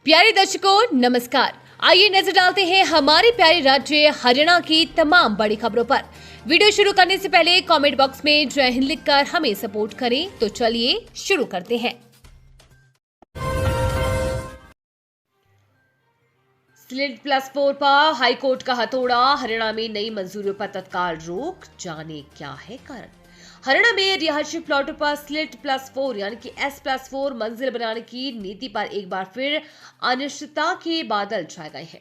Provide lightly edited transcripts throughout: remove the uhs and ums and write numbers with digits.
प्यारे दर्शकों नमस्कार। आइए नजर डालते हैं हमारे प्यारे राज्य हरियाणा की तमाम बड़ी खबरों पर। वीडियो शुरू करने से पहले कमेंट बॉक्स में जय हिंद लिखकर हमें सपोर्ट करें। तो चलिए शुरू करते हैं। स्लेट +4 पर हाईकोर्ट का हथौड़ा, हरियाणा में नई मंजूरियों पर तत्काल रोक, जाने क्या है कारण। हरियाणा में रिहायशी प्लॉटों पर स्लेट +4 यानी कि S+4 मंजिल बनाने की नीति पर एक बार फिर अनिश्चितता के बादल छाए गए हैं।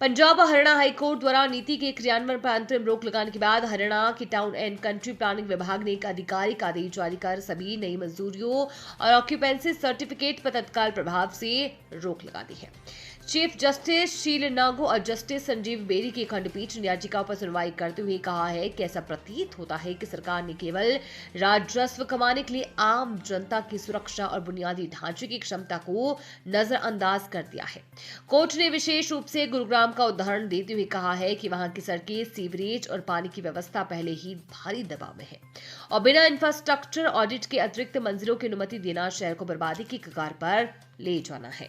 पंजाब और हरियाणा हाईकोर्ट द्वारा नीति के क्रियान्वयन पर अंतरिम रोक लगाने के बाद हरियाणा की टाउन एंड कंट्री प्लानिंग विभाग ने एक आधिकारिक आदेश जारी कर सभी नई मंजूरियों और ऑक्यूपेंसी सर्टिफिकेट पर तत्काल प्रभाव से रोक लगा दी है। चीफ जस्टिस शील नागो और जस्टिस संजीव बेरी की खंडपीठ ने याचिकाओं पर सुनवाई करते हुए कहा है कि ऐसा प्रतीत होता है कि सरकार ने केवल राजस्व कमाने के लिए आम जनता की सुरक्षा और बुनियादी ढांचे की क्षमता को नजरअंदाज कर दिया है। कोर्ट ने विशेष रूप से गुरुग्राम का उदाहरण देते हुए कहा है कि वहां की सड़कें, सीवरेज और पानी की व्यवस्था पहले ही भारी दबाव में है और बिना इंफ्रास्ट्रक्चर ऑडिट के अतिरिक्त मंजिलों की अनुमति देना शहर को बर्बादी की कगार पर ले जाना है।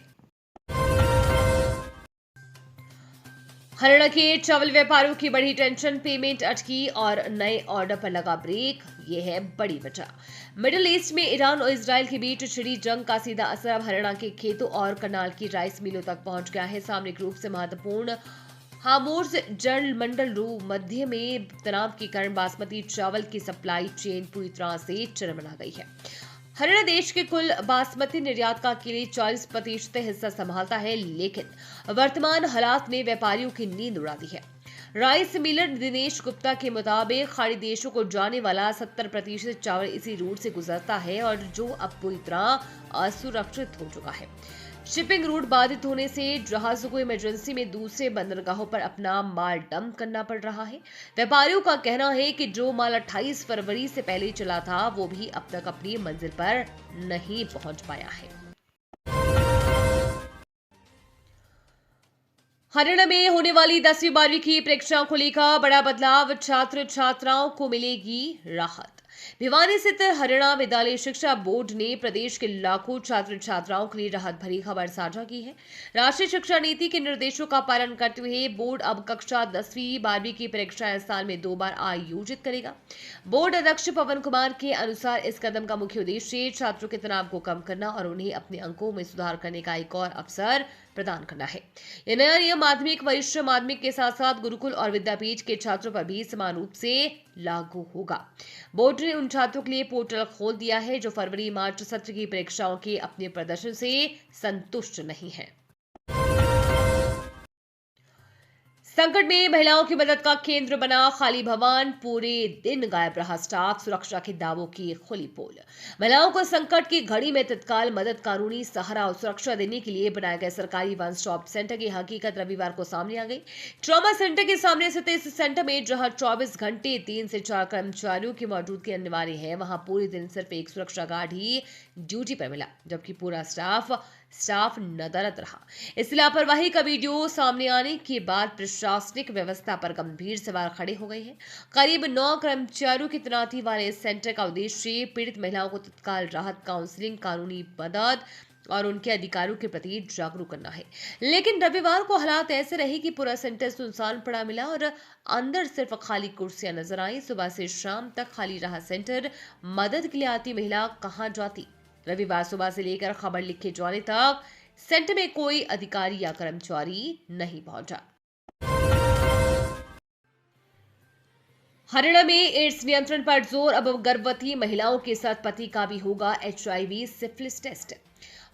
हरियाणा के चावल व्यापारियों की बड़ी टेंशन, पेमेंट अटकी और नए ऑर्डर पर लगा ब्रेक। ये है बड़ी वजह। मिडिल ईस्ट में ईरान और इजराइल के बीच छिड़ी जंग का सीधा असर अब हरियाणा के खेतों और करनाल की राइस मिलों तक पहुंच गया है। सामरिक रूप से महत्वपूर्ण हार्मोज जल मंडल रू मध्य में तनाव के कारण बासमती चावल की सप्लाई चेन पूरी तरह से चरमरा गई है। हरियाणा देश के कुल बासमती निर्यात का अकेले 40% हिस्सा संभालता है, लेकिन वर्तमान हालात ने व्यापारियों की नींद उड़ा दी है। राइस मिलर दिनेश गुप्ता के मुताबिक खाड़ी देशों को जाने वाला 70% चावल इसी रूट से गुजरता है और जो अब पूरी तरह असुरक्षित हो चुका है। शिपिंग रूट बाधित होने से जहाजों को इमरजेंसी में दूसरे बंदरगाहों पर अपना माल डंप करना पड़ रहा है। व्यापारियों का कहना है कि जो माल 28 फरवरी से पहले चला था वो भी अब तक अपनी मंजिल पर नहीं पहुंच पाया है। हरियाणा में होने वाली 10वीं 12वीं की परीक्षाओं को लेकर बड़ा बदलाव, छात्र छात्राओं को मिलेगी राहत। भिवानी स्थित हरियाणा विद्यालय शिक्षा बोर्ड ने प्रदेश के लाखों छात्र छात्राओं के लिए राहत भरी खबर साझा की है। राष्ट्रीय शिक्षा नीति के निर्देशों का पालन करते हुए बोर्ड अब कक्षा 10वीं 12वीं की परीक्षाएं साल में 2 बार आयोजित करेगा। बोर्ड अध्यक्ष पवन कुमार के अनुसार इस कदम का मुख्य उद्देश्य छात्रों के तनाव को कम करना और उन्हें अपने अंकों में सुधार करने का एक और अवसर प्रदान करना है। यह नया नियम माध्यमिक, वरिष्ठ माध्यमिक के साथ साथ गुरुकुल और विद्यापीठ के छात्रों पर भी समान रूप से लागू होगा। बोर्ड ने उन छात्रों के लिए पोर्टल खोल दिया है जो फरवरी मार्च सत्र की परीक्षाओं के अपने प्रदर्शन से संतुष्ट नहीं है। संकट में महिलाओं की मदद का केंद्र बना खाली भवन, पूरे दिन गायब रहा स्टाफ, सुरक्षा के दावों की खुली पोल। महिलाओं को संकट की घड़ी में तत्काल मदद, कानूनी सहारा और सुरक्षा देने के लिए बनाए गए सरकारी वन स्टॉप सेंटर की हकीकत रविवार को सामने आ गई। ट्रॉमा सेंटर के सामने स्थित इस सेंटर में जहां 24 घंटे 3 से 4 कर्मचारियों की मौजूदगी अनिवार्य है, वहां पूरे दिन सिर्फ एक सुरक्षा गार्ड ही ड्यूटी पर मिला, जबकि पूरा स्टाफ नदारद रहा। इस लापरवाही का वीडियो सामने आने के बाद प्रशासनिक व्यवस्था पर गंभीर सवाल खड़े हो गए हैं। करीब 9 कर्मचारियों की तैनाती वाले इस सेंटर का उद्देश्य पीड़ित महिलाओं को तत्काल राहत, काउंसलिंग, कानूनी मदद और उनके अधिकारों के प्रति जागरूक करना है। लेकिन रविवार को हालात ऐसे रहे कि पूरा सेंटर सुनसान पड़ा मिला और अंदर सिर्फ खाली कुर्सियां नजर आई। सुबह से शाम तक खाली रहा सेंटर। मदद के लिए आती महिला कहां जाती? रविवार सुबह से लेकर खबर लिखे जाने तक सेंटर में कोई अधिकारी या कर्मचारी नहीं पहुंचा। हरियाणा में एड्स नियंत्रण पर जोर, अब गर्भवती महिलाओं के साथ पति का भी होगा HIV सिफिलिस टेस्ट।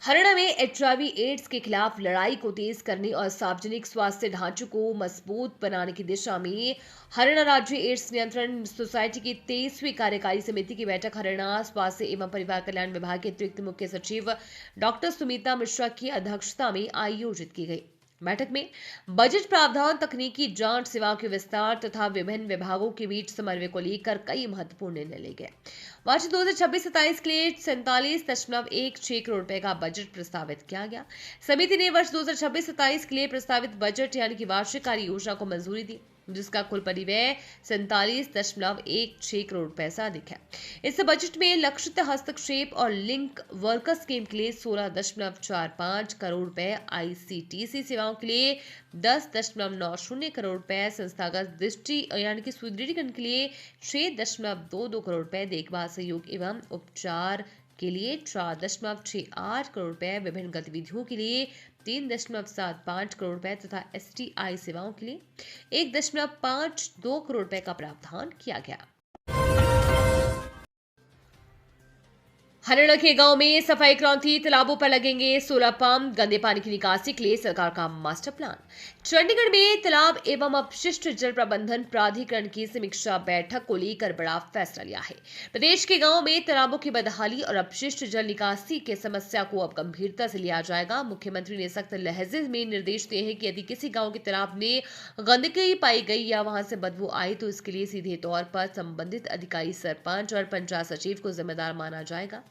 हरियाणा में HIV एड्स के खिलाफ लड़ाई को तेज करने और सार्वजनिक स्वास्थ्य ढांचे को मजबूत बनाने की दिशा में हरियाणा राज्य एड्स नियंत्रण सोसाइटी की 23वीं कार्यकारी समिति की बैठक हरियाणा स्वास्थ्य एवं परिवार कल्याण विभाग के अतिरिक्त मुख्य सचिव डॉक्टर सुमिता मिश्रा की अध्यक्षता में आयोजित की गई। बैठक में बजट प्रावधान, तकनीकी जांच, सेवाओं के विस्तार तथा विभिन्न विभागों के बीच समन्वय को लेकर कई महत्वपूर्ण निर्णय लिए गए। वर्ष 2026-27 के लिए 47.16 करोड़ रुपए का बजट प्रस्तावित किया गया। समिति ने वर्ष 2026-27 के लिए प्रस्तावित बजट यानी कि वार्षिक कार्य योजना को मंजूरी दी। जिसका कुल परिव्यय 47.16 करोड़ रुपए से अधिक है। इस बजट में लक्षित हस्तक्षेप और लिंक वर्कर स्कीम के लिए 16.45 करोड़ रुपए, ICTC सेवाओं के लिए 10.90 करोड़ रुपए, संस्थागत दृष्टि यानी कि सुदृढ़ीकरण के लिए 6.22 करोड़ रुपए, देखभाल सहयोग एवं उपचार के लिए 4.68 करोड़ रुपए, विभिन्न गतिविधियों के लिए 3.75 करोड़ रुपए तथा STI सेवाओं के लिए 1.52 करोड़ रुपए का प्रावधान किया गया। हरियाणा के गांव में सफाई क्रांति, तालाबों पर लगेंगे सोलर पंप, गंदे पानी की निकासी के लिए सरकार का मास्टर प्लान। चंडीगढ़ में तालाब एवं अपशिष्ट जल प्रबंधन प्राधिकरण की समीक्षा बैठक को लेकर बड़ा फैसला लिया है। प्रदेश के गांव में तालाबों की बदहाली और अपशिष्ट जल निकासी की समस्या को अब गंभीरता से लिया जाएगा। मुख्यमंत्री ने सख्त लहजे में निर्देश दिए हैं कि यदि किसी गांव के तालाब में गंदगी पाई गई या वहां से बदबू आई तो इसके लिए सीधे तौर पर संबंधित अधिकारी, सरपंच और पंचायत सचिव को जिम्मेदार माना जाएगा।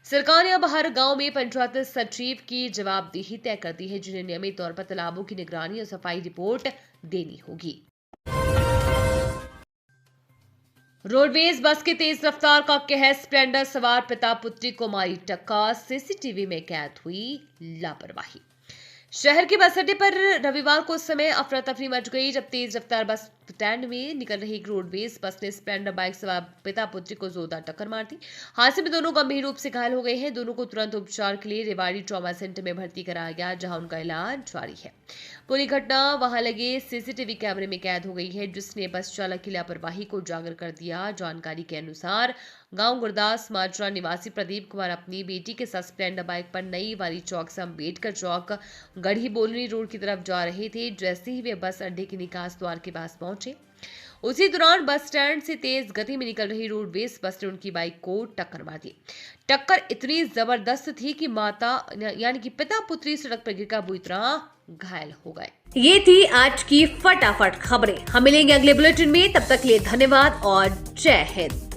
सरकार ने अब हर गांव में पंचायत सचिव की जवाबदेही तय कर दी है, जिन्हें नियमित तौर पर तालाबों की निगरानी और सफाई रिपोर्ट देनी होगी। रोडवेज बस की तेज रफ्तार का कहर, स्प्लेंडर सवार पिता पुत्री को मारी टक्कर, सीसीटीवी में कैद हुई लापरवाही। शहर के बस अड्डे पर रविवार को समय अफरा तफरी मच गई जब तेज रफ्तार बस स्टैंड में निकल रही रोडवेज बस ने स्प्लेंडर बाइक सवार पिता पुत्री को जोरदार टक्कर मार दी। हादसे में दोनों गंभीर रूप से घायल हो गए हैं। दोनों को तुरंत उपचार के लिए रेवाड़ी ट्रॉमा सेंटर में भर्ती कराया गया, जहां उनका इलाज जारी है। पूरी घटना वहां लगे सीसीटीवी कैमरे में कैद हो गई है, जिसने बस चालक की लापरवाही को उजागर कर दिया। जानकारी के अनुसार गांव गुरदास माजरा निवासी प्रदीप कुमार अपनी बेटी के साथ स्प्लेंडर बाइक पर नई वाली चौक से अम्बेडकर चौक गढ़ी बोलनी रोड की तरफ जा रहे थे। जैसे ही वे बस अड्डे के निकास द्वार के पास पहुंचे, उसी दौरान बस स्टैंड से तेज गति में निकल रही रोडवेज बस ने उनकी बाइक को टक्कर मार दी। टक्कर इतनी जबरदस्त थी कि माता यानी कि पिता पुत्री सड़क पर गिरकर बुरी तरह घायल हो गए। ये थी आज की फटाफट खबरें। हम मिलेंगे अगले बुलेटिन में, तब तक के लिए धन्यवाद और जय हिंद।